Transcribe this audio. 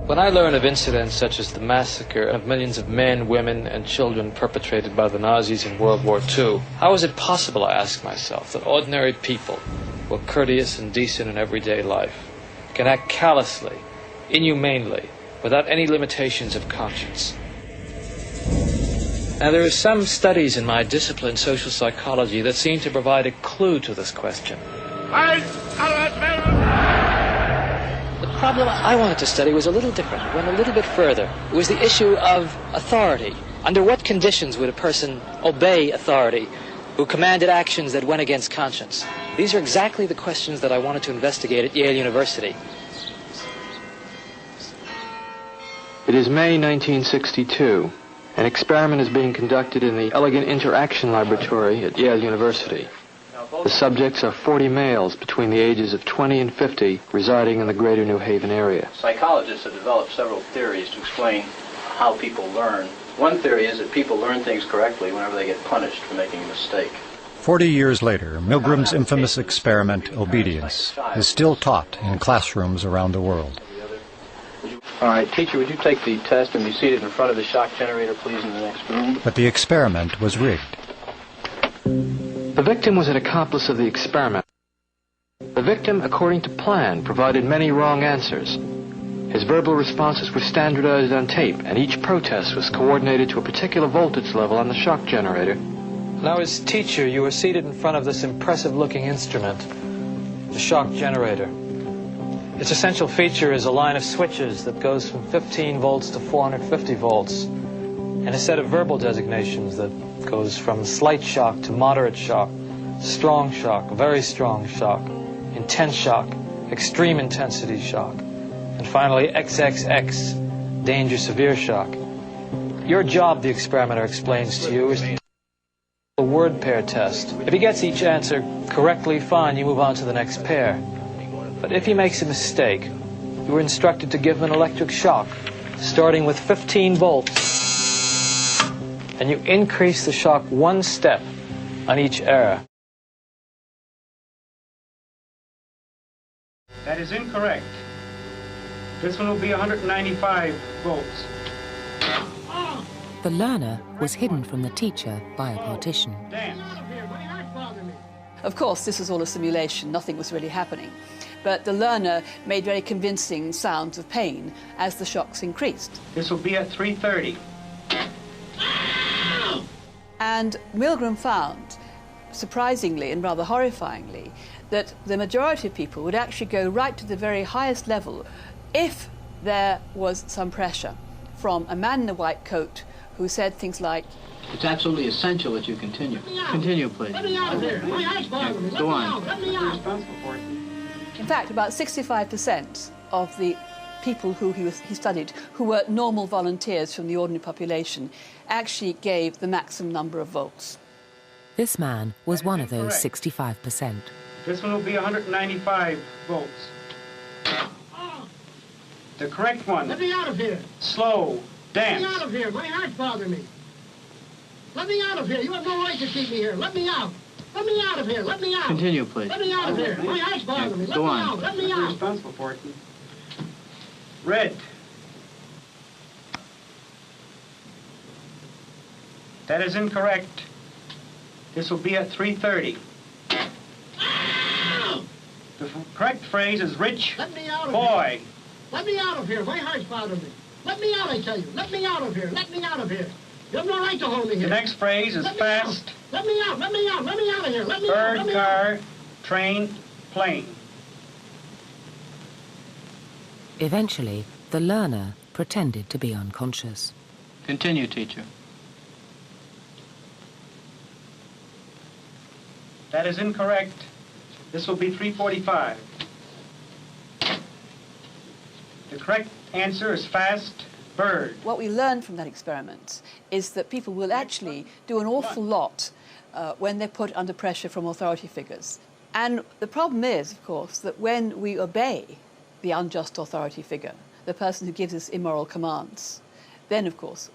When I learn of incidents such as the massacre of millions of men, women, and children perpetrated by the Nazis in World War II, how is it possible, I ask myself, that ordinary people, who are courteous and decent in everyday life, can act callously, inhumanely, without any limitations of conscience? Now, there are some studies in my discipline, social psychology, that seem to provide a clue to this question. The problem I wanted to study was a little different. It went a little bit further. It was the issue of authority. Under what conditions would a person obey authority who commanded actions that went against conscience? These are exactly the questions that I wanted to investigate at Yale University. It is May 1962. An experiment is being conducted in the Elegant Interaction Laboratory at Yale University. The subjects are 40 males between the ages of 20 and 50 residing in the greater New Haven area. Psychologists have developed several theories to explain how people learn. One theory is that people learn things correctly whenever they get punished for making a mistake. 40 years later, Milgram's infamous experiment, obedience, is still taught in classrooms around the world. All right, teacher, would you take the test and be seated in front of the shock generator, please, in the next room? But the experiment was rigged. The victim was an accomplice of the experiment. The victim, according to plan, provided many wrong answers. His verbal responses were standardized on tape, and each protest was coordinated to a particular voltage level on the shock generator. Now, as teacher, you were seated in front of this impressive-looking instrument, the shock generator. Its essential feature is a line of switches that goes from 15 volts to 450 volts, and a set of verbal designations that goes from slight shock to moderate shock, strong shock, very strong shock, intense shock, extreme intensity shock, and finally XXX, danger severe shock. Your job, the experimenter explains to you, is a word pair test. If he gets each answer correctly, fine, you move on to the next pair. But if he makes a mistake, you are instructed to give him an electric shock, starting with 15 volts, and you increase the shock one step on each error. That is incorrect. This one will be 195 volts. The learner was hidden from the teacher by a partition. Of course, this was all a simulation. Nothing was really happening. But the learner made very convincing sounds of pain as the shocks increased. This will be at 3:30. And Milgram found, surprisingly and rather horrifyingly, that the majority of people would actually go right to the very highest level if there was some pressure from a man in a white coat who said things like, It's absolutely essential that you continue. Continue, please. Let me out of here. My eyes bother me. Go on. Let me out. in fact, about 65% of the people who he studied, who were normal volunteers from the ordinary population, actually gave the maximum number of volts. This man was one of those 65%. This one will be 195 volts. The correct one. Let me out of here. Slow. Dance. Let me out of here. My heart's bothering me. Let me out of here. You have no right to keep me here. Let me out. Let me out of here. Let me out. Continue, please. Let me out of here. My heart's bothering me. Let Go me on. out. Let me out. Responsible for it. Red. That is incorrect. This will be at 3:30. The correct phrase is rich Let me out of boy. here. Let me out of here. My heart's bothering me. Let me out, I tell you. Let me out of here. Let me out of here. You have no right to hold me The here. next phrase is Let me fast. out. Let me out. Let me out. Let me out of here. Let me out. Bird, Let me car, out. train, plane. Eventually, the learner pretended to be unconscious. Continue, teacher. That is incorrect. This will be 3:45. The correct answer is fast, bird. What we learned from that experiment is that people will actually do an awful lot when they're put under pressure from authority figures. And the problem is, of course, that when we obey the unjust authority figure, the person who gives us immoral commands, then, of course,